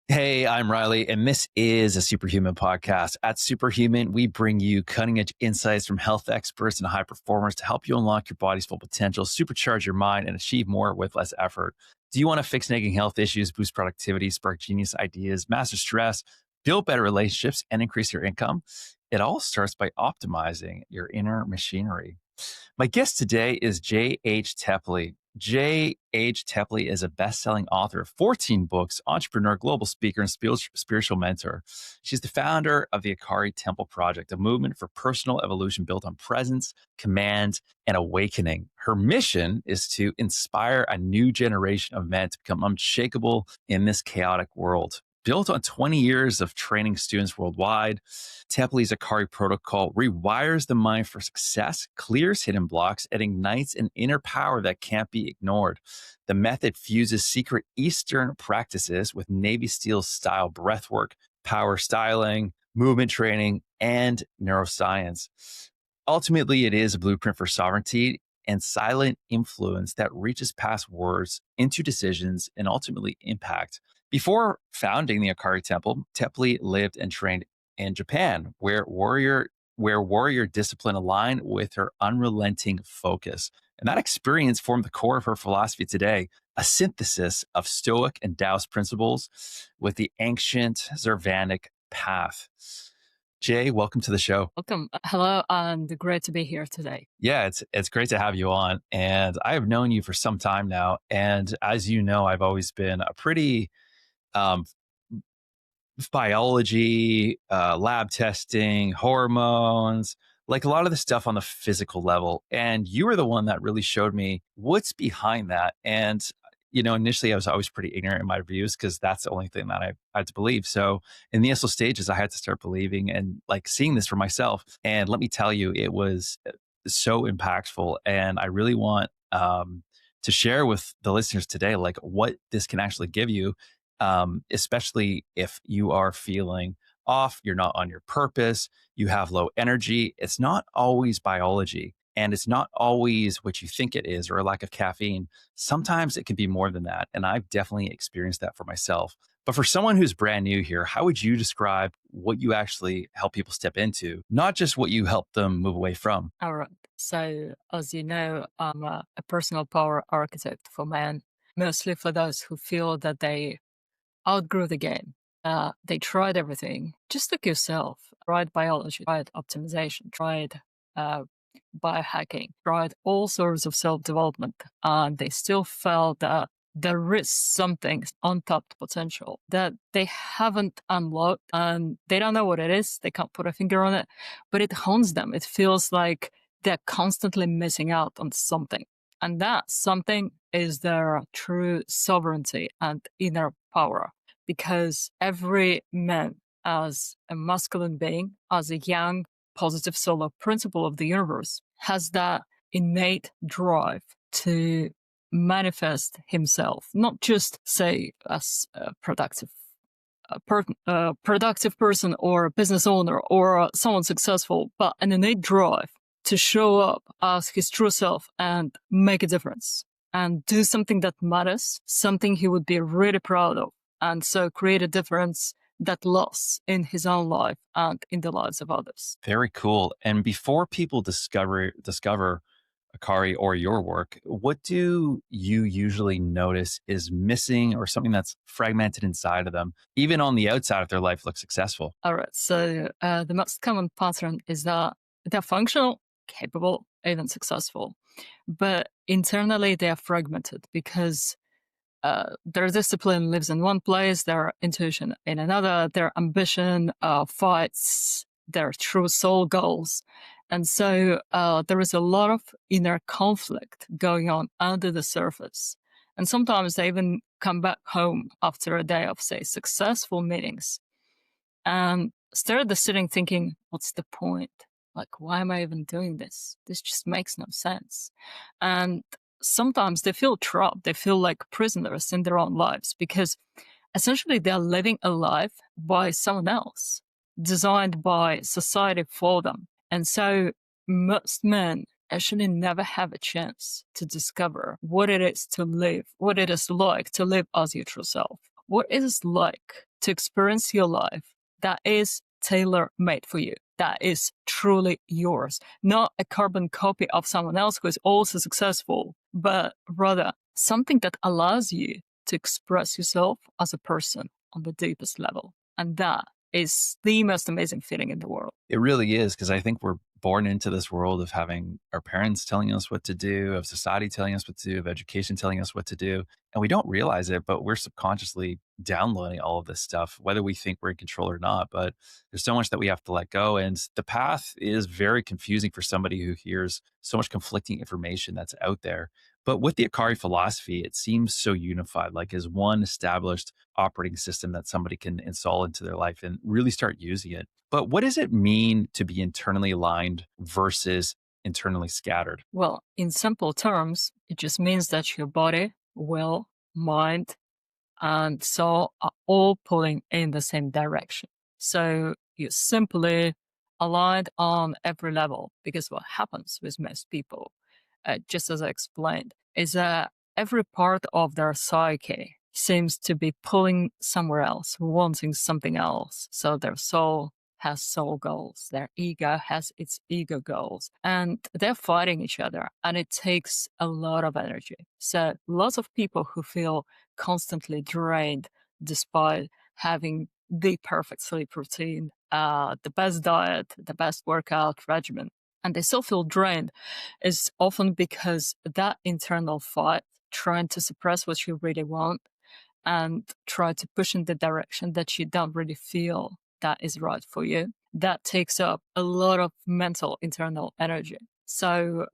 Hey, I'm Riley, and this is a Superhuman Podcast. At Superhuman, we bring you cutting edge insights from health experts and high performers to help you unlock your body's full potential, supercharge your mind, and achieve more with less effort. Do you want to fix nagging health issues, boost productivity, spark genius ideas, master stress, build better relationships, and increase your income? It all starts by optimizing your inner machinery. My guest today is J.H. Tepley. J.H. Tepley is a best-selling author of 14 books, entrepreneur, global speaker, and spiritual mentor. She's the founder of the Akari Temple project, a movement for personal evolution built on presence, command, and awakening. Her mission is to inspire a new generation of men to become unshakable in this chaotic world. Built on 20 years of training students worldwide, Tepley's Akari protocol rewires the mind for success, clears hidden blocks, and ignites an inner power that can't be ignored. The method fuses secret Eastern practices with Navy SEAL style breathwork, power styling, movement training, and neuroscience. Ultimately, it is a blueprint for sovereignty and silent influence that reaches past words into decisions and ultimately impact. Before founding the Akari Temple, Tepley lived and trained in Japan, where warrior discipline aligned with her unrelenting focus. And that experience formed the core of her philosophy today, a synthesis of Stoic and Taoist principles with the ancient Zervanic path. Jay, welcome to the show. Welcome. Hello, and great to be here today. Yeah, it's great to have you on. And I have known you for some time now. And as you know, I've always been a pretty um, biology, lab testing, hormones, like a lot of the stuff on the physical level. And you were the one that really showed me what's behind that. And, initially I was always pretty ignorant in my views because that's the only thing that I had to believe. So in the initial stages, I had to start believing and like seeing this for myself. And let me tell you, it was so impactful. And I really want to share with the listeners today, like what this can actually give you, especially if you are feeling off, you're not on your purpose, you have low energy. It's not always biology and it's not always what you think it is or a lack of caffeine. Sometimes it can be more than that. And I've definitely experienced that for myself. But for someone who's brand new here, how would you describe what you actually help people step into, not just what you help them move away from? All right. So, as you know, I'm a personal power architect for men, mostly for those who feel that they outgrew the game. They tried everything, just like yourself. Tried biology, tried optimization, tried uh, biohacking, tried all sorts of self-development, and they still felt that there is something untapped potential that they haven't unlocked, and they don't know what it is. They can't put a finger on it, but it haunts them. It feels like they're constantly missing out on something. And that something is their true sovereignty and inner power. Because every man, as a masculine being, as a young, positive solar principle of the universe, has that innate drive to manifest himself, not just say as a productive productive person or a business owner or someone successful, but an innate drive to show up as his true self and make a difference and do something that matters, something he would be really proud of. And so create a difference that lasts in his own life and in the lives of others. Very cool. And before people discover Akari or your work, what do you usually notice is missing or something that's fragmented inside of them, even on the outside of their life looks successful? All right. So the most common pattern is that they're functional, capable, even successful, but internally they are fragmented because their discipline lives in one place, their intuition in another, their ambition fights their true soul goals. And so there is a lot of inner conflict going on under the surface. And sometimes they even come back home after a day of, say, successful meetings and stare at the sitting thinking, what's the point? Like, why am I even doing this? This just makes no sense. And sometimes they feel trapped. They feel like prisoners in their own lives because essentially they're living a life by someone else, designed by society for them. And so most men actually never have a chance to discover what it is to live, what it is like to live as your true self, what it is like to experience your life that is tailor-made for you, that is truly yours, not a carbon copy of someone else who is also successful, but rather something that allows you to express yourself as a person on the deepest level. And that is the most amazing feeling in the world. It really is, because I think we're born into this world of having our parents telling us what to do, of society telling us what to do, of education telling us what to do. And we don't realize it, but we're subconsciously downloading all of this stuff, whether we think we're in control or not. But there's so much that we have to let go. And the path is very confusing for somebody who hears so much conflicting information that's out there. But with the Akari philosophy, it seems so unified, like as one established operating system that somebody can install into their life and really start using it. But what does it mean to be internally aligned versus internally scattered? Well, in simple terms, it just means that your body, will, mind, and soul are all pulling in the same direction. So you're simply aligned on every level, because what happens with most people, just as I explained, is that every part of their psyche seems to be pulling somewhere else, wanting something else. So their soul has soul goals, their ego has its ego goals, and they're fighting each other, and it takes a lot of energy. So lots of people who feel constantly drained despite having the perfect sleep routine, the best diet, the best workout regimen, and they still feel drained, is often because that internal fight, trying to suppress what you really want and try to push in the direction that you don't really feel that is right for you, that takes up a lot of mental internal energy. So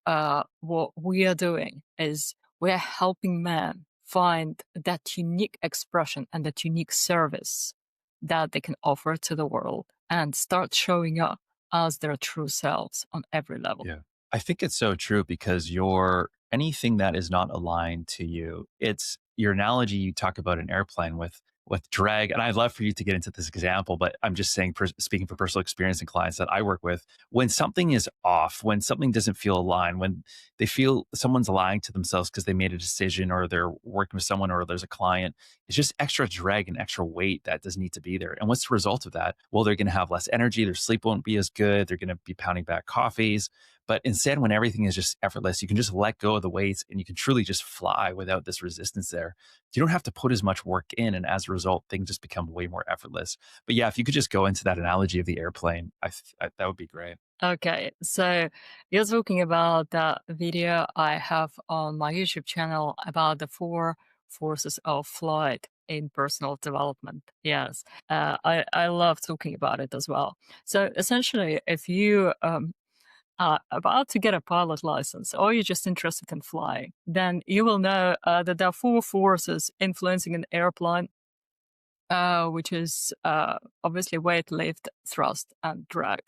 what we are doing is we are helping men find that unique expression and that unique service that they can offer to the world and start showing up as their true selves on every level. Yeah. I think it's so true, because anything that is not aligned to you, it's your analogy you talk about an airplane with drag. And I'd love for you to get into this example, but I'm just saying, speaking from personal experience and clients that I work with, when something is off, when something doesn't feel aligned, when they feel someone's lying to themselves because they made a decision or they're working with someone or there's a client, it's just extra drag and extra weight that doesn't need to be there. And what's the result of that? Well, they're going to have less energy. Their sleep won't be as good. They're going to be pounding back coffees. But instead, when everything is just effortless, you can just let go of the weights and you can truly just fly without this resistance there. You don't have to put as much work in. And as a result, things just become way more effortless. But yeah, if you could just go into that analogy of the airplane, that would be great. Okay, so you're talking about that video I have on my YouTube channel about the 4 forces of flight in personal development. Yes, I love talking about it as well. So essentially, if you are about to get a pilot license or you're just interested in flying, then you will know that there are 4 forces influencing an airplane, which is obviously weight, lift, thrust, and drag.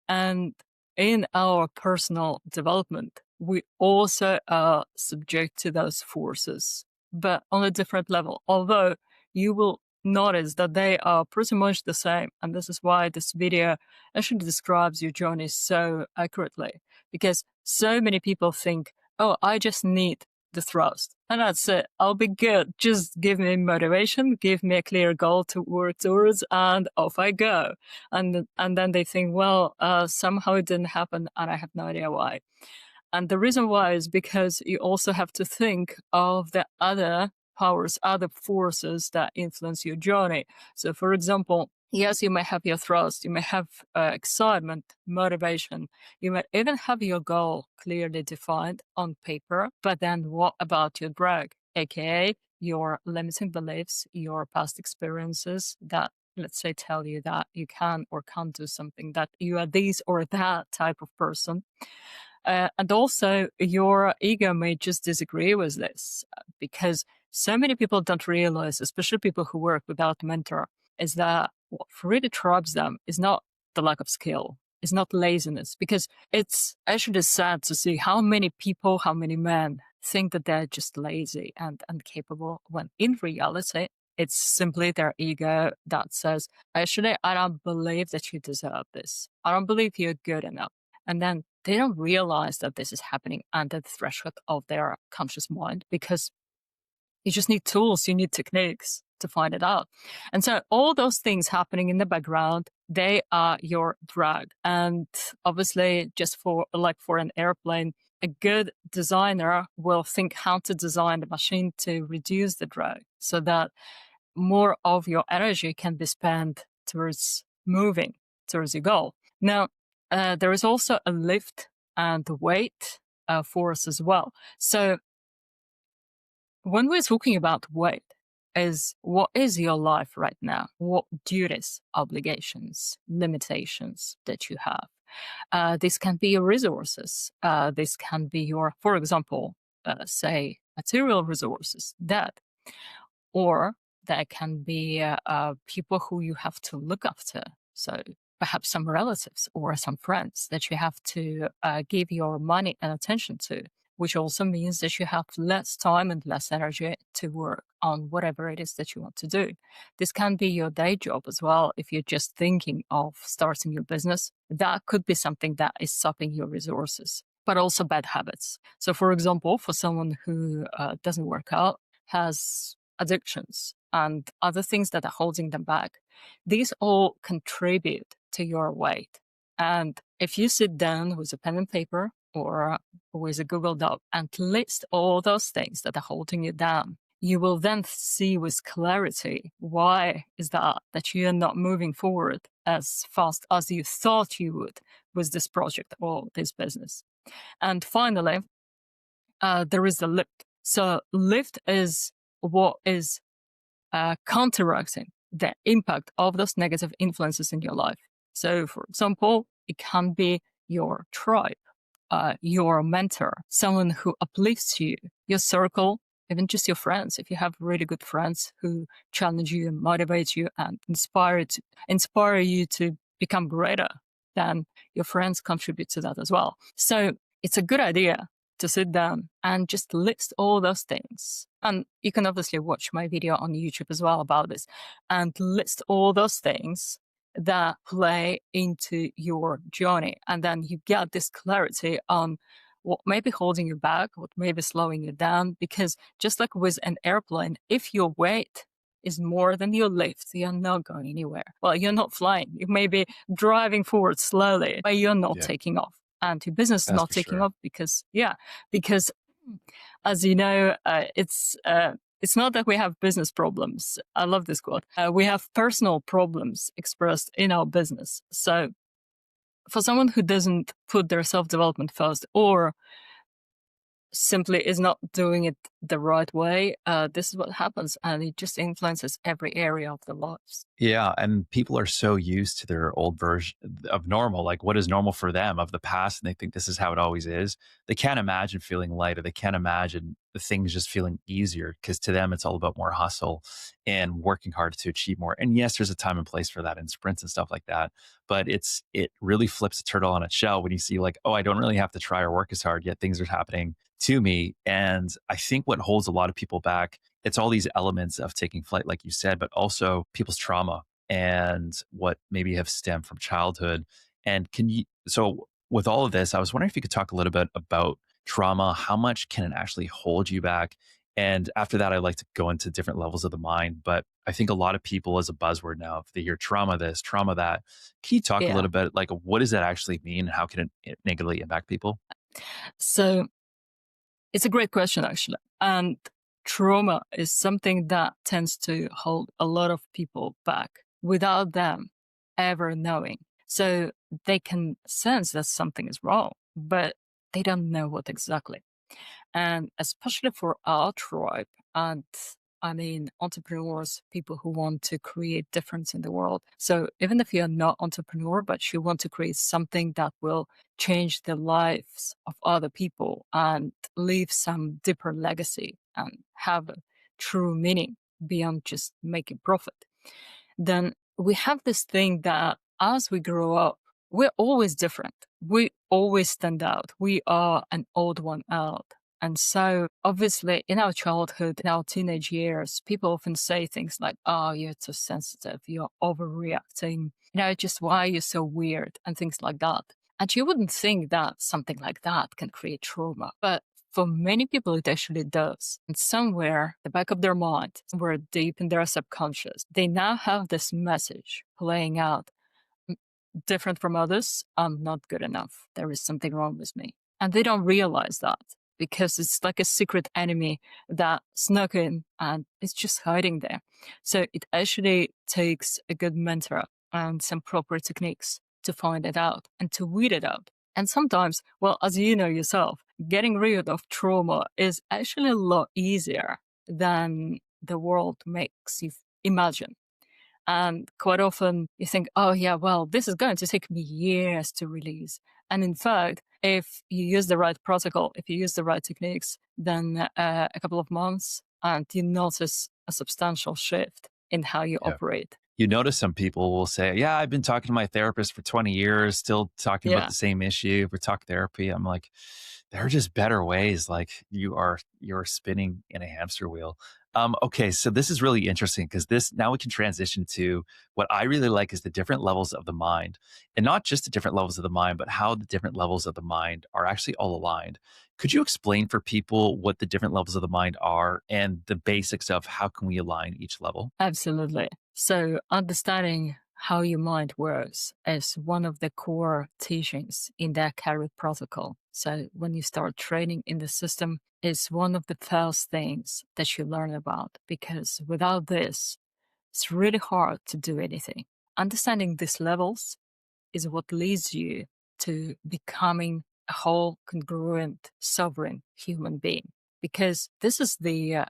And in our personal development, we also are subject to those forces, but on a different level. Although you will notice that they are pretty much the same. And this is why this video actually describes your journey so accurately, because so many people think, oh, I just need the thrust. And that's it. I'll be good. Just give me motivation, give me a clear goal to work towards, and off I go. And then they think, well, somehow it didn't happen, and I have no idea why. And the reason why is because you also have to think of the other powers, other forces that influence your journey. So, for example, yes, you may have your thrust, you may have excitement, motivation, you might even have your goal clearly defined on paper, but then what about your drag, aka your limiting beliefs, your past experiences that, let's say, tell you that you can or can't do something, that you are this or that type of person. And also, your ego may just disagree with this because so many people don't realize, especially people who work without a mentor, is that what really traps them is not the lack of skill, is not laziness, because it's actually sad to see how many people, how many men think that they're just lazy and incapable, when in reality, it's simply their ego that says, actually, I don't believe that you deserve this. I don't believe you're good enough. And then they don't realize that this is happening under the threshold of their conscious mind, because you just need tools, you need techniques. to find it out. And so all those things happening in the background, they are your drag. And obviously, just for an airplane, a good designer will think how to design the machine to reduce the drag so that more of your energy can be spent towards moving towards your goal. Now, there is also a lift and weight force as well. So when we're talking about weight, is what is your life right now? What duties, obligations, limitations that you have? This can be your resources. This can be your, for example, say material resources, debt, or that can be people who you have to look after. So perhaps some relatives or some friends that you have to give your money and attention to, which also means that you have less time and less energy to work on whatever it is that you want to do. This can be your day job as well. If you're just thinking of starting your business, that could be something that is sapping your resources, but also bad habits. So for example, for someone who doesn't work out, has addictions and other things that are holding them back, these all contribute to your weight. And if you sit down with a pen and paper or with a Google Doc and list all those things that are holding you down, you will then see with clarity why is that you are not moving forward as fast as you thought you would with this project or this business. And finally, there is the lift. So lift is what is counteracting the impact of those negative influences in your life. So, for example, it can be your tribe, your mentor, someone who uplifts you, your circle, even just your friends. If you have really good friends who challenge you and motivate you and inspire you to become greater, then your friends contribute to that as well. So it's a good idea to sit down and just list all those things. And you can obviously watch my video on YouTube as well about this, and list all those things that play into your journey. And then you get this clarity on what may be holding you back, what may be slowing you down. Because just like with an airplane, if your weight is more than your lift, you're not going anywhere. Well, you're not flying. You may be driving forward slowly, but you're not taking off. And your business is not taking off because as you know, it's not that we have business problems. I love this quote. We have personal problems expressed in our business. So for someone who doesn't put their self-development first, or simply is not doing it the right way, this is what happens, and it just influences every area of their lives. Yeah. And people are so used to their old version of normal, like what is normal for them of the past. And they think this is how it always is. They can't imagine feeling lighter. They can't imagine the things just feeling easier because to them, it's all about more hustle and working hard to achieve more. And yes, there's a time and place for that in sprints and stuff like that. But it really flips the turtle on its shell when you see like, oh, I don't really have to try or work as hard, yet things are happening to me. And I think what holds a lot of people back, it's all these elements of taking flight, like you said, but also people's trauma and what maybe have stemmed from childhood. And so with all of this, I was wondering if you could talk a little bit about trauma. How much can it actually hold you back? And after that, I'd like to go into different levels of the mind. But I think a lot of people, as a buzzword now, if they hear trauma this, trauma that, can you talk a Yeah. little bit like what does that actually mean? How can it negatively impact people? So it's a great question, actually. And trauma is something that tends to hold a lot of people back without them ever knowing. So they can sense that something is wrong, but they don't know what exactly. And especially for our tribe, and I mean, entrepreneurs, people who want to create difference in the world. So even if you're not entrepreneur, but you want to create something that will change the lives of other people and leave some deeper legacy and have a true meaning beyond just making profit, then we have this thing that as we grow up, we're always different. We always stand out. We are an odd one out. And so, obviously, in our childhood, in our teenage years, people often say things like, oh, you're too sensitive, you're overreacting, just why you're so weird, and things like that. And you wouldn't think that something like that can create trauma. But For many people, it actually does. And somewhere, the back of their mind, somewhere deep in their subconscious, they now have this message playing out. Different from others, I'm not good enough. There is something wrong with me. And they don't realize that because it's like a secret enemy that snuck in and it's just hiding there. So it actually takes a good mentor and some proper techniques to find it out and to weed it out. And sometimes, well, as you know yourself, getting rid of trauma is actually a lot easier than the world makes you imagine. And quite often you think, oh, yeah, well, this is going to take me years to release. And in fact, if you use the right protocol, if you use the right techniques, then a couple of months and you notice a substantial shift in how you operate. You notice some people will say, yeah, I've been talking to my therapist for 20 years, still talking about Yeah. the same issue for talk therapy. I'm like, there are just better ways. Like you're spinning in a hamster wheel. Okay, so this is really interesting because this now we can transition to what I really like is the different levels of the mind, and not just the different levels of the mind, but how the different levels of the mind are actually all aligned. Could you explain for people what the different levels of the mind are and the basics of how can we align each level? Absolutely. So understanding how your mind works is one of the core teachings in the Akari protocol. So when you start training in the system, it's one of the first things that you learn about because without this, it's really hard to do anything. Understanding these levels is what leads you to becoming a whole, congruent, sovereign human being. Because this is the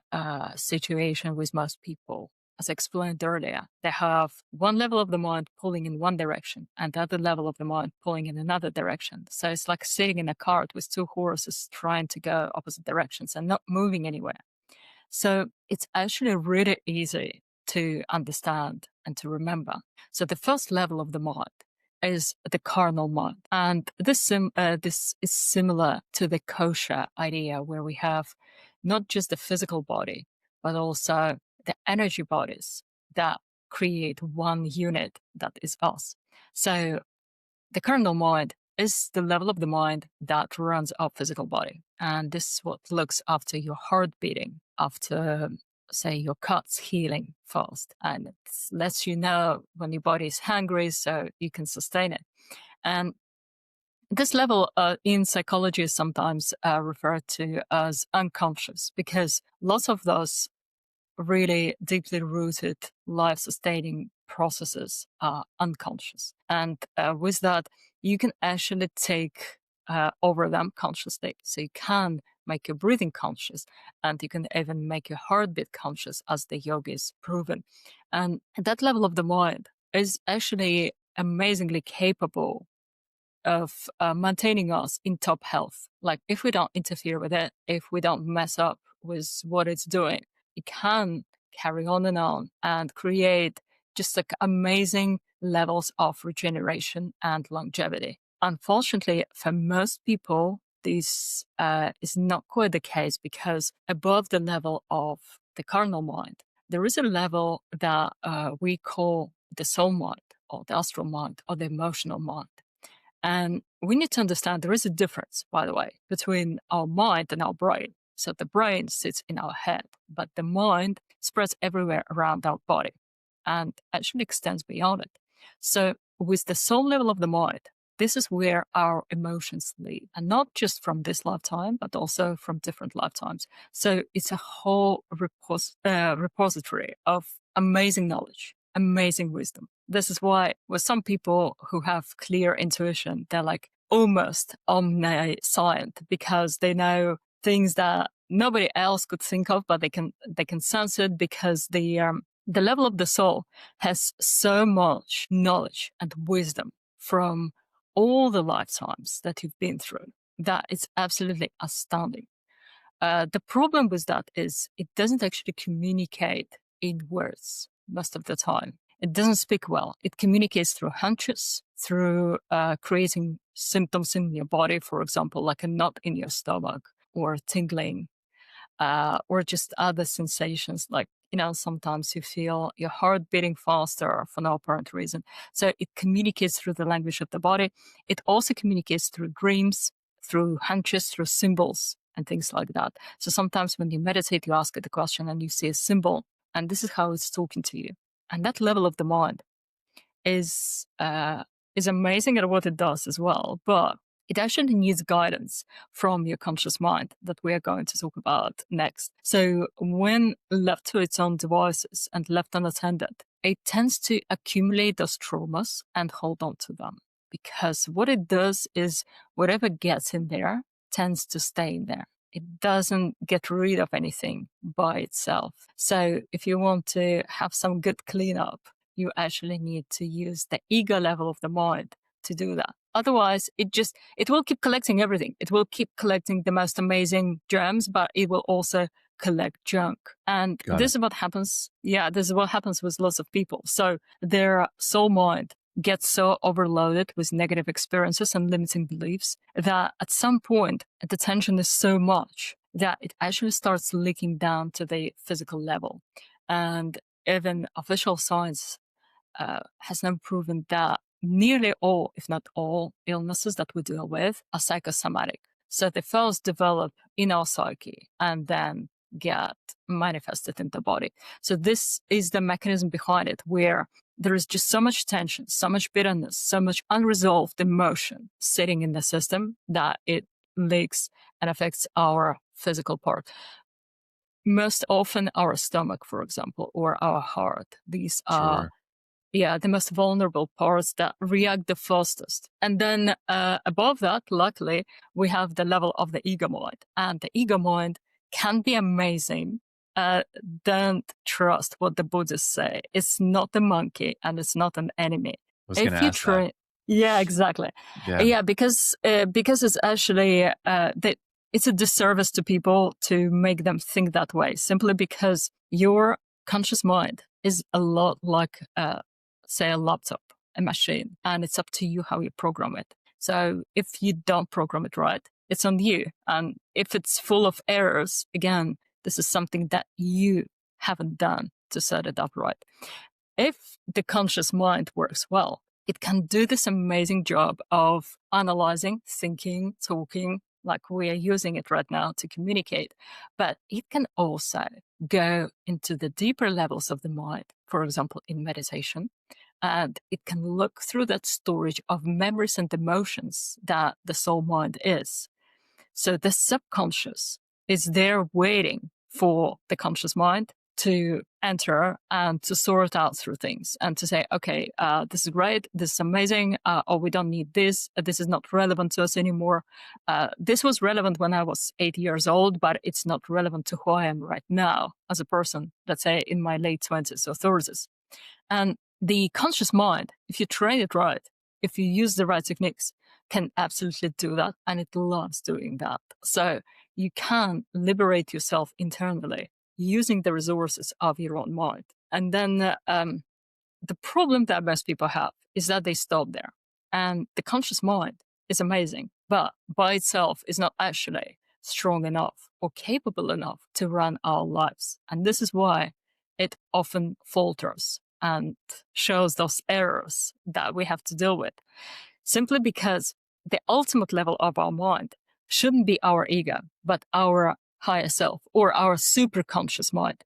situation with most people. As I explained earlier, they have one level of the mind pulling in one direction and the other level of the mind pulling in another direction. So it's like sitting in a cart with two horses trying to go opposite directions and not moving anywhere. So it's actually really easy to understand and to remember. So the first level of the mind is the carnal mind. And this is similar to the kosher idea where we have not just the physical body, but also the energy bodies that create one unit that is us. So the carnal mind is the level of the mind that runs our physical body. And this is what looks after your heart beating, after, say, your cuts healing fast. And it lets you know when your body is hungry so you can sustain it. And this level in psychology is sometimes referred to as unconscious because lots of those really deeply rooted life sustaining processes are unconscious. And with that, you can actually take over them consciously. So you can make your breathing conscious and you can even make your heartbeat conscious, as the yogis proven. And that level of the mind is actually amazingly capable of maintaining us in top health. Like if we don't interfere with it, if we don't mess up with what it's doing, it can carry on and create just like amazing levels of regeneration and longevity. Unfortunately, for most people, this is not quite the case because above the level of the carnal mind, there is a level that we call the soul mind or the astral mind or the emotional mind. And we need to understand there is a difference, by the way, between our mind and our brain. So the brain sits in our head, but the mind spreads everywhere around our body and actually extends beyond it. So with the soul level of the mind, this is where our emotions live, and not just from this lifetime, but also from different lifetimes. So it's a whole repository of amazing knowledge, amazing wisdom. This is why with some people who have clear intuition, they're like almost omniscient because they know things that nobody else could think of, but they can sense it because the level of the soul has so much knowledge and wisdom from all the lifetimes that you've been through that it's absolutely astounding. The problem with that is it doesn't actually communicate in words most of the time. It doesn't speak well. It communicates through hunches, through creating symptoms in your body, for example, like a knot in your stomach or tingling, or just other sensations like, sometimes you feel your heart beating faster for no apparent reason. So it communicates through the language of the body. It also communicates through dreams, through hunches, through symbols. and things like that. So sometimes when you meditate, you ask it a question and you see a symbol, and this is how it's talking to you. And that level of the mind is amazing at what it does as well. But it actually needs guidance from your conscious mind that we are going to talk about next. So when left to its own devices and left unattended, it tends to accumulate those traumas and hold on to them. Because what it does is whatever gets in there tends to stay in there. It doesn't get rid of anything by itself. So if you want to have some good cleanup, you actually need to use the ego level of the mind to do that. Otherwise, it will keep collecting everything. It will keep collecting the most amazing gems, but it will also collect junk. And this is what happens. Yeah, this is what happens with lots of people. So their soul mind gets so overloaded with negative experiences and limiting beliefs that at some point the tension is so much that it actually starts leaking down to the physical level. And even official science has now proven that nearly all, if not all, illnesses that we deal with are psychosomatic. So they first develop in our psyche and then get manifested in the body. So this is the mechanism behind it, where there is just so much tension, so much bitterness, so much unresolved emotion sitting in the system that it leaks and affects our physical part. Most often our stomach, for example, or our heart. These are the most vulnerable parts that react the fastest. And then above that, luckily, we have the level of the ego mind. And the ego mind can be amazing. Don't trust what the Buddhists say. It's not a monkey and it's not an enemy. If you try, yeah, exactly. Yeah, because it's actually it's a disservice to people to make them think that way, simply because your conscious mind is a lot like say a laptop, a machine, and it's up to you how you program it. So if you don't program it right, it's on you. And if it's full of errors, again, this is something that you haven't done to set it up right. If the conscious mind works well, it can do this amazing job of analyzing, thinking, talking, like we are using it right now to communicate. But it can also go into the deeper levels of the mind, for example, in meditation. And it can look through that storage of memories and emotions that the soul mind is. So the subconscious is there waiting for the conscious mind to enter and to sort out through things and to say, okay, this is great, this is amazing, or we don't need this, this is not relevant to us anymore. This was relevant when I was 8 years old, but it's not relevant to who I am right now as a person, let's say in my late 20s or 30s. And the conscious mind, if you train it right, if you use the right techniques, can absolutely do that. And it loves doing that. So you can liberate yourself internally using the resources of your own mind. And then the problem that most people have is that they stop there. And the conscious mind is amazing, but by itself is not actually strong enough or capable enough to run our lives. And this is why it often falters and shows those errors that we have to deal with. Simply because the ultimate level of our mind shouldn't be our ego, but our higher self or our super conscious mind.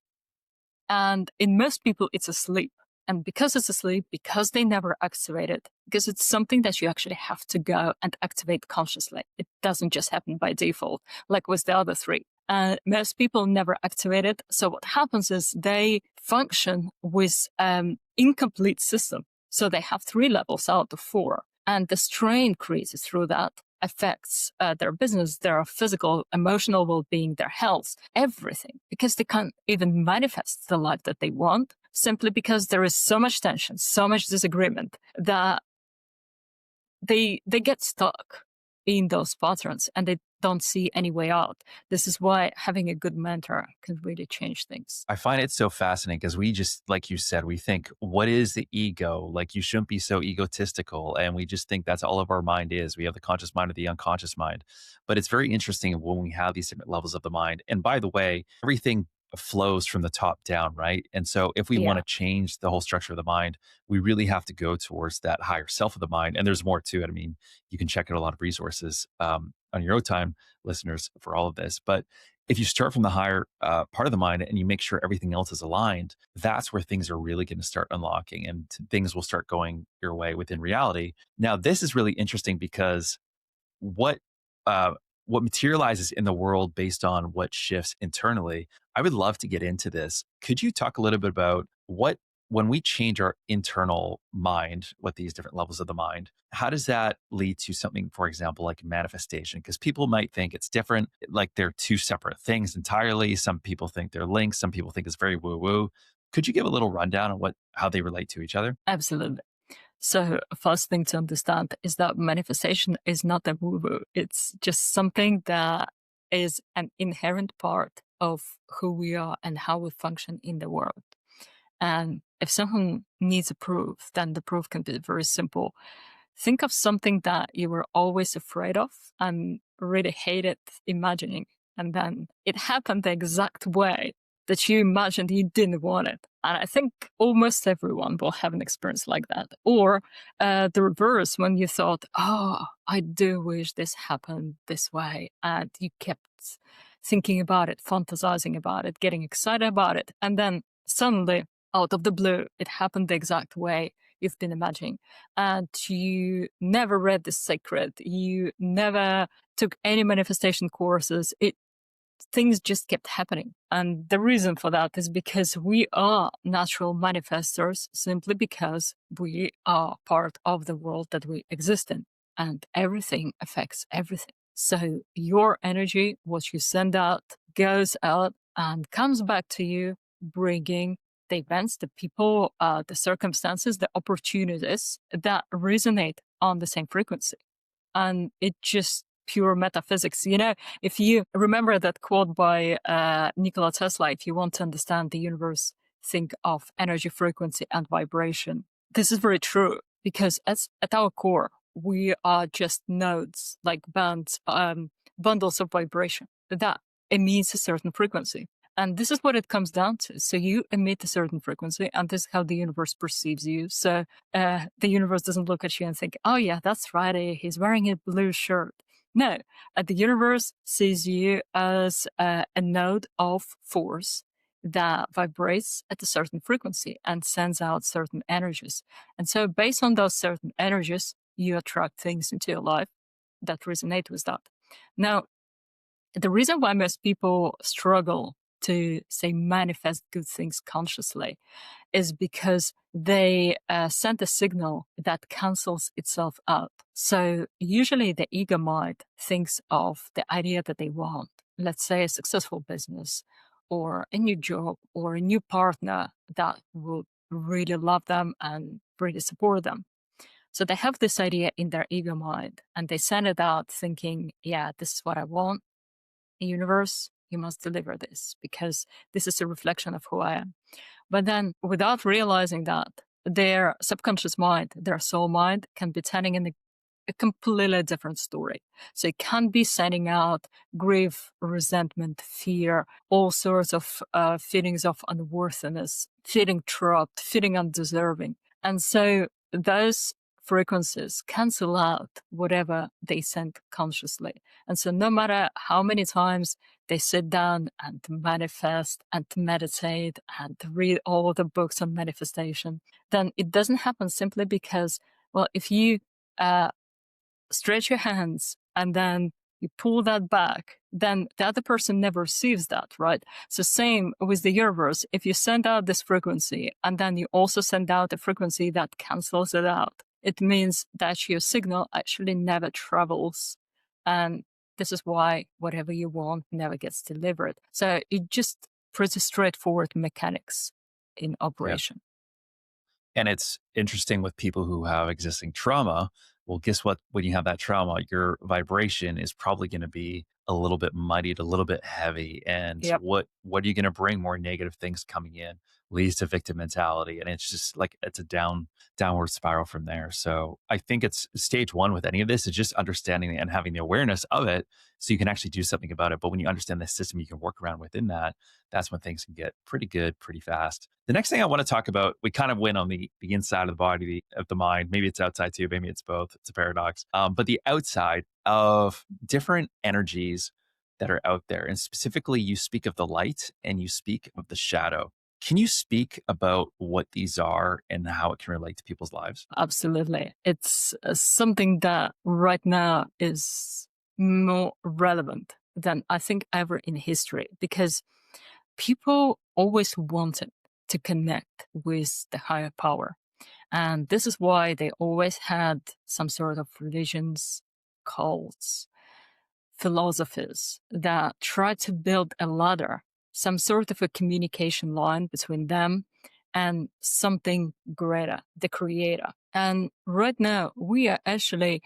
And in most people, it's asleep. And because it's asleep, because they never activate it, because it's something that you actually have to go and activate consciously. It doesn't just happen by default, like with the other three. Most people never activate it. So what happens is they function with incomplete system. So they have 3 levels out of 4. And the strain created through that affects their business, their physical, emotional well-being, their health, everything, because they can't even manifest the life that they want, simply because there is so much tension, so much disagreement that they get stuck in those patterns and they don't see any way out. This is why having a good mentor can really change things. I find it so fascinating because we just, like you said, we think, what is the ego? Like, you shouldn't be so egotistical. And we just think that's all of our mind is. We have the conscious mind or the unconscious mind. But it's very interesting when we have these different levels of the mind. And by the way, everything flows from the top down, right? And so if we want Yeah, to change the whole structure of the mind, we really have to go towards that higher self of the mind. And there's more to it. I mean, you can check out a lot of resources on your own time, listeners, for all of this. But if you start from the higher part of the mind and you make sure everything else is aligned, that's where things are really going to start unlocking and things will start going your way within reality. Now, this is really interesting because what uh, what materializes in the world based on what shifts internally. I would love to get into this. Could you talk a little bit about what when we change our internal mind, what these different levels of the mind, how does that lead to something, for example, like manifestation? Because people might think it's different, like they're two separate things entirely. Some people think they're linked. Some people think it's very woo woo. Could you give a little rundown on what how they relate to each other? absolutely. So, first thing to understand is that manifestation is not a woo woo. It's just something that is an inherent part of who we are and how we function in the world. And if someone needs a proof, then the proof can be very simple. Think of something that you were always afraid of and really hated imagining. And then it happened the exact way that you imagined you didn't want it. And I think almost everyone will have an experience like that. Or the reverse, when you thought, oh, I do wish this happened this way. And you kept thinking about it, fantasizing about it, getting excited about it. And then suddenly, out of the blue, it happened the exact way you've been imagining. And you never read The Secret. You never took any manifestation courses. Things just kept happening. And the reason for that is because we are natural manifestors simply because we are part of the world that we exist in. And everything affects everything. So your energy, what you send out, goes out and comes back to you, bringing the events, the people, the circumstances, the opportunities that resonate on the same frequency. And it just pure metaphysics. You know, if you remember that quote by Nikola Tesla, if you want to understand the universe, think of energy, frequency, and vibration. This is very true because at our core, we are just nodes, like bundles of vibration that emits a certain frequency. And this is what it comes down to. So you emit a certain frequency, and this is how the universe perceives you. So the universe doesn't look at you and think, oh, yeah, that's Friday. He's wearing a blue shirt. No, the universe sees you as a node of force that vibrates at a certain frequency and sends out certain energies. And so, based on those certain energies, you attract things into your life that resonate with that. Now, the reason why most people struggle to say manifest good things consciously is because they send a signal that cancels itself out. So usually the ego mind thinks of the idea that they want, let's say a successful business or a new job or a new partner that would really love them and really support them. So they have this idea in their ego mind and they send it out thinking, yeah, this is what I want. Universe, you must deliver this because this is a reflection of who I am. But then, without realizing that, their subconscious mind, their soul mind, can be telling in a completely different story. So it can be sending out grief, resentment, fear, all sorts of feelings of unworthiness, feeling trapped, feeling undeserving. And so those frequencies cancel out whatever they send consciously. And so no matter how many times they sit down and manifest and meditate and read all the books on manifestation, then it doesn't happen simply because, well, if you stretch your hands and then you pull that back, then the other person never receives that, right? So same with the universe. If you send out this frequency and then you also send out a frequency that cancels it out, it means that your signal actually never travels. And this is why whatever you want never gets delivered. So it just pretty straightforward mechanics in Yeah. operation. And it's interesting with people who have existing trauma. Well, guess what? When you have that trauma, your vibration is probably going to be a little bit muddied, a little bit heavy. And Yep. what are you going to bring? More negative things coming in. leads to victim mentality. And it's just like, it's a downward spiral from there. So I think it's stage one with any of this is just understanding and having the awareness of it so you can actually do something about it. But when you understand the system you can work around within that, that's when things can get pretty good, pretty fast. The next thing I want to talk about, we kind of went on the inside of the body, of the mind. Maybe it's outside too. Maybe it's both. It's a paradox. But the outside of different energies that are out there. And specifically, you speak of the light and you speak of the shadow. Can you speak about what these are and how it can relate to people's lives? Absolutely. It's something that right now is more relevant than I think ever in history, because people always wanted to connect with the higher power. And this is why they always had some sort of religions, cults, philosophies that try to build a ladder, some sort of a communication line between them and something greater, the creator. And right now, we are actually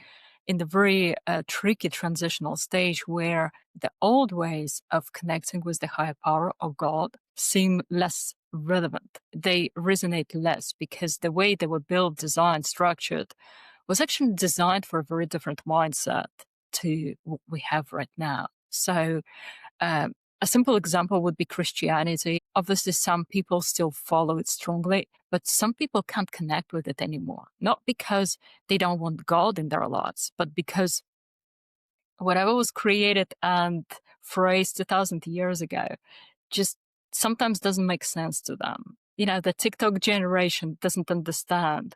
in the very tricky transitional stage where the old ways of connecting with the higher power of God seem less relevant. They resonate less because the way they were built, designed, structured was actually designed for a very different mindset to what we have right now. So, a simple example would be Christianity. Obviously, some people still follow it strongly, but some people can't connect with it anymore. Not because they don't want God in their lives, but because whatever was created and phrased 2,000 years ago just sometimes doesn't make sense to them. You know, the TikTok generation doesn't understand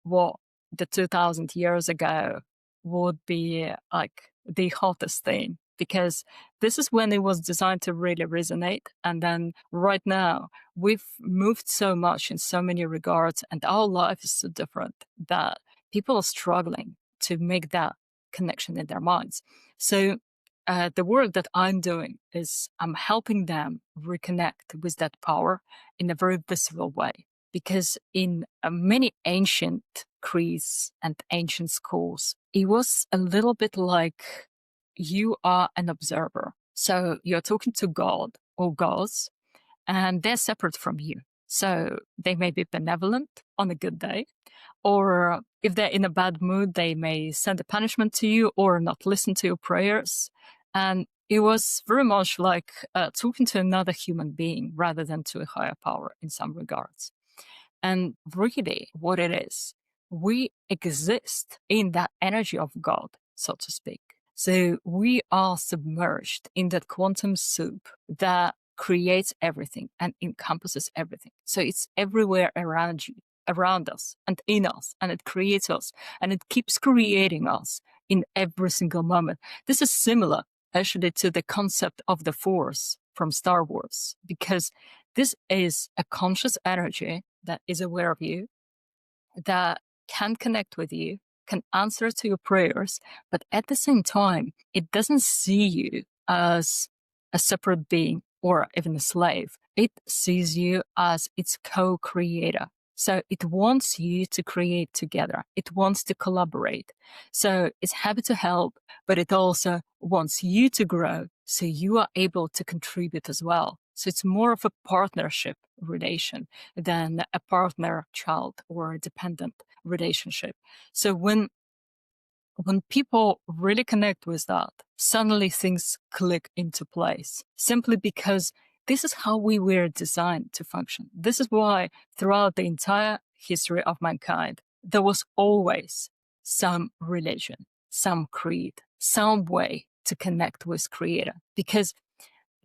what the 2000 years ago would be like the hottest thing, because this is when it was designed to really resonate. And then right now we've moved so much in so many regards and our life is so different that people are struggling to make that connection in their minds. So the work that I'm doing is I'm helping them reconnect with that power in a very visceral way. Because in many ancient creeds and ancient schools, it was a little bit like you are an observer. So you're talking to God or gods, and they're separate from you. So they may be benevolent on a good day, or if they're in a bad mood, they may send a punishment to you or not listen to your prayers. And it was very much like talking to another human being rather than to a higher power in some regards. And really, what it is, we exist in that energy of God, so to speak. So we are submerged in that quantum soup that creates everything and encompasses everything. So it's everywhere around you, around us and in us, and it creates us and it keeps creating us in every single moment. This is similar actually to the concept of the Force from Star Wars, because this is a conscious energy that is aware of you, that can connect with you, can answer to your prayers, but at the same time, it doesn't see you as a separate being or even a slave. It sees you as its co-creator. So it wants you to create together. It wants to collaborate. So it's happy to help, but it also wants you to grow so you are able to contribute as well. So it's more of a partnership relation than a partner-child or a dependent relationship. So when people really connect with that, suddenly things click into place simply because this is how we were designed to function. This is why throughout the entire history of mankind, there was always some religion, some creed, some way to connect with Creator. Because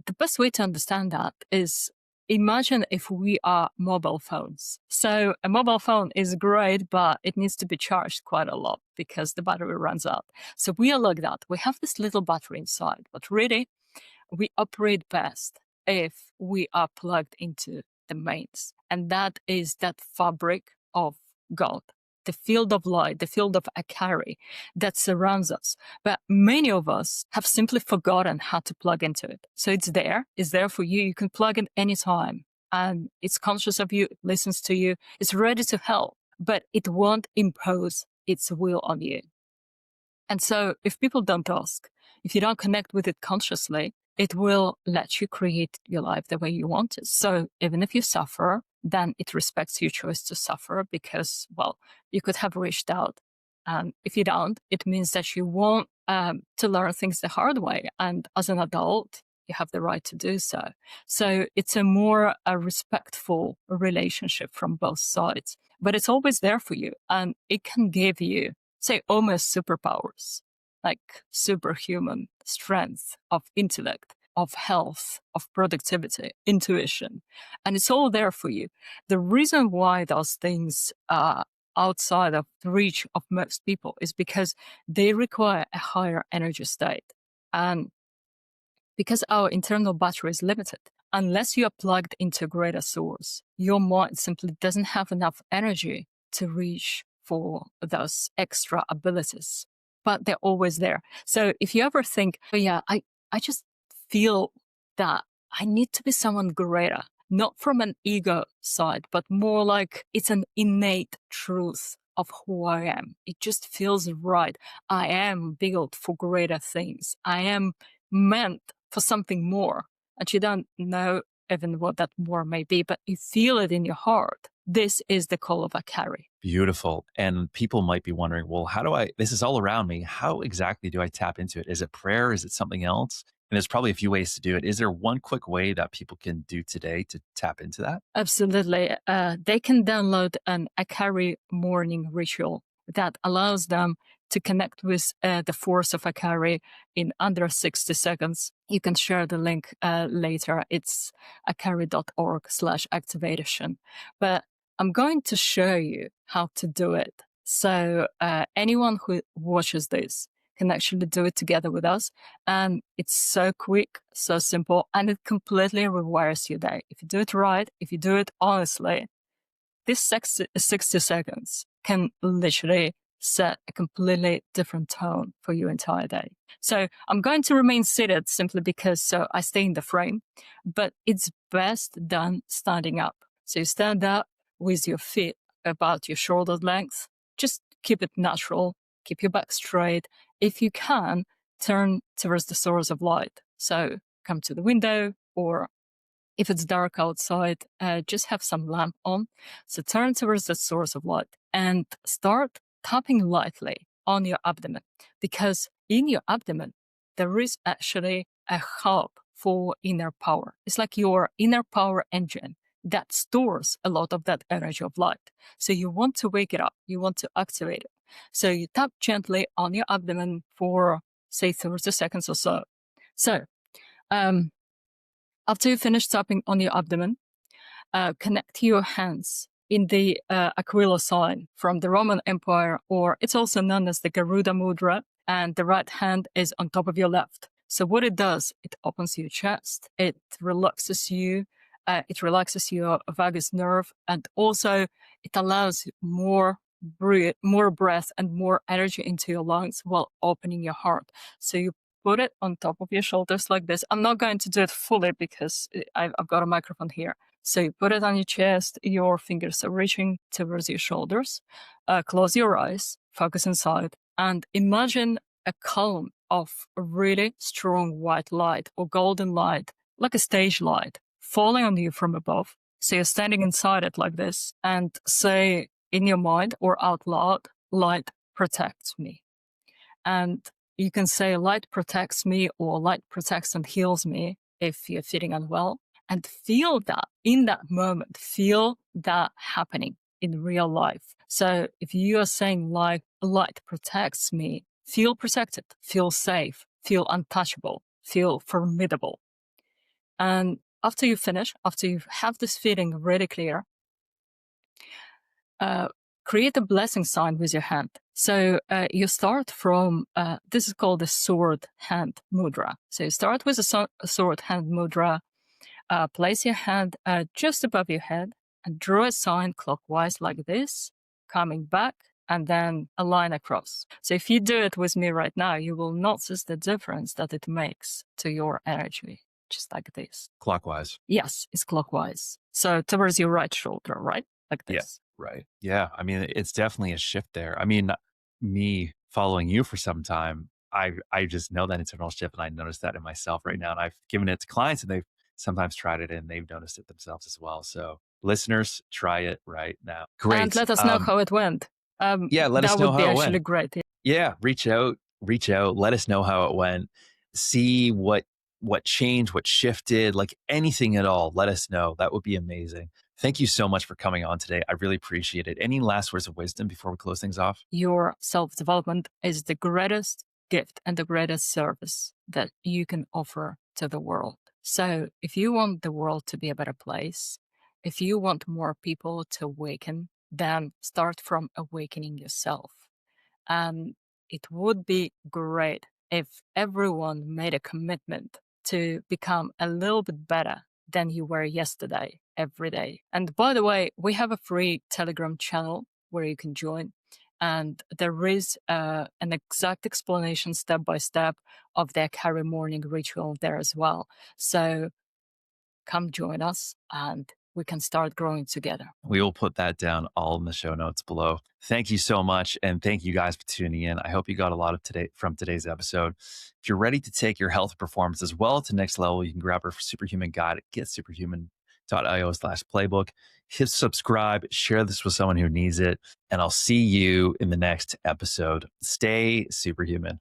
the best way to understand that is, imagine if we are mobile phones. So a mobile phone is great, but it needs to be charged quite a lot because the battery runs out. So we are like that. We have this little battery inside, but really we operate best if we are plugged into the mains. And that is that fabric of God, the field of light, the field of Akari that surrounds us. But many of us have simply forgotten how to plug into it. So it's there for you. You can plug in anytime and it's conscious of you, it listens to you, it's ready to help, but it won't impose its will on you. And so if people don't ask, if you don't connect with it consciously, it will let you create your life the way you want it. So even if you suffer, then it respects your choice to suffer because, well, you could have reached out. And if you don't, it means that you want to learn things the hard way. And as an adult, you have the right to do so. So it's a respectful relationship from both sides, but it's always there for you. And it can give you, say, almost superpowers, like superhuman strength of intellect, of health, of productivity, intuition. And it's all there for you. The reason why those things are outside of the reach of most people is because they require a higher energy state. And because our internal battery is limited, unless you are plugged into a greater source, your mind simply doesn't have enough energy to reach for those extra abilities. But they're always there. So if you ever think, oh yeah, I just feel that I need to be someone greater, not from an ego side, but more like it's an innate truth of who I am. It just feels right. I am built for greater things. I am meant for something more. And you don't know even what that more may be, but you feel it in your heart. This is the call of Akari. Beautiful. And people might be wondering, well, this is all around me. How exactly do I tap into it? Is it prayer? Is it something else? And there's probably a few ways to do it. Is there one quick way that people can do today to tap into that? Absolutely. They can download an Akari morning ritual that allows them to connect with the force of Akari in under 60 seconds. You can share the link later. It's akari.org/activation. But I'm going to show you how to do it. So anyone who watches this can actually do it together with us. And it's so quick, so simple, and it completely rewires your day. If you do it right, if you do it honestly, this 60 seconds can literally set a completely different tone for your entire day. So I'm going to remain seated simply because I stay in the frame, but it's best done standing up. So you stand up with your feet about your shoulder length. Just keep it natural. Keep your back straight. If you can, turn towards the source of light. So come to the window, or if it's dark outside, just have some lamp on. So turn towards the source of light and start tapping lightly on your abdomen, because in your abdomen, there is actually a hub for inner power. It's like your inner power engine that stores a lot of that energy of light. So you want to wake it up. You want to activate it. So you tap gently on your abdomen for, say, 30 seconds or so. So, after you finish tapping on your abdomen, connect your hands in the Aquila sign from the Roman Empire, or it's also known as the Garuda Mudra, and the right hand is on top of your left. So what it does, it opens your chest, it relaxes you, it relaxes your vagus nerve, and also it allows more breath and more energy into your lungs while opening your heart. So you put it on top of your shoulders like this. I'm not going to do it fully because I've got a microphone here. So you put it on your chest, your fingers are reaching towards your shoulders. Close your eyes, focus inside, and imagine a column of really strong white light or golden light, like a stage light, falling on you from above. So you're standing inside it like this and say in your mind or out loud, light protects me. And you can say light protects me or light protects and heals me if you're feeling unwell, and feel that in that moment, feel that happening in real life. So if you are saying light protects me, feel protected, feel safe, feel untouchable, feel formidable. And after you finish, after you have this feeling really clear, create a blessing sign with your hand. So you start from, this is called the sword hand mudra. So you start with a sword hand mudra, place your hand just above your head and draw a sign clockwise like this, coming back, and then a line across. So if you do it with me right now, you will notice the difference that it makes to your energy, just like this. Clockwise. Yes, it's clockwise. So towards your right shoulder, right? Like this. Yeah. Right. Yeah. I mean, it's definitely a shift there. I mean, me following you for some time, I just know that internal shift, and I noticed that in myself right now. And I've given it to clients, and they've sometimes tried it and they've noticed it themselves as well. So Listeners, try it right now. And Great. let us know how it went. Yeah, let us That know would be how it actually went. great. Yeah, reach out, let us know how it went. See what changed, what shifted, like anything at all. Let us know. That would be amazing. Thank you so much for coming on today. I really appreciate it. Any last words of wisdom before we close things off? Your self development is the greatest gift and the greatest service that you can offer to the world. So, if you want the world to be a better place, if you want more people to awaken, then start from awakening yourself. And it would be great if everyone made a commitment to become a little bit better than you were yesterday, every day. And by the way, we have a free Telegram channel where you can join. And there is an exact explanation step by step of the Akari morning ritual there as well. So come join us and we can start growing together. We will put that down all in the show notes below. Thank you so much. And thank you guys for tuning in. I hope you got a lot of today from today's episode. If you're ready to take your health performance as well to the next level, you can grab our Superhuman guide at getsuperhuman.io/playbook. Hit subscribe, share this with someone who needs it, and I'll see you in the next episode. Stay superhuman.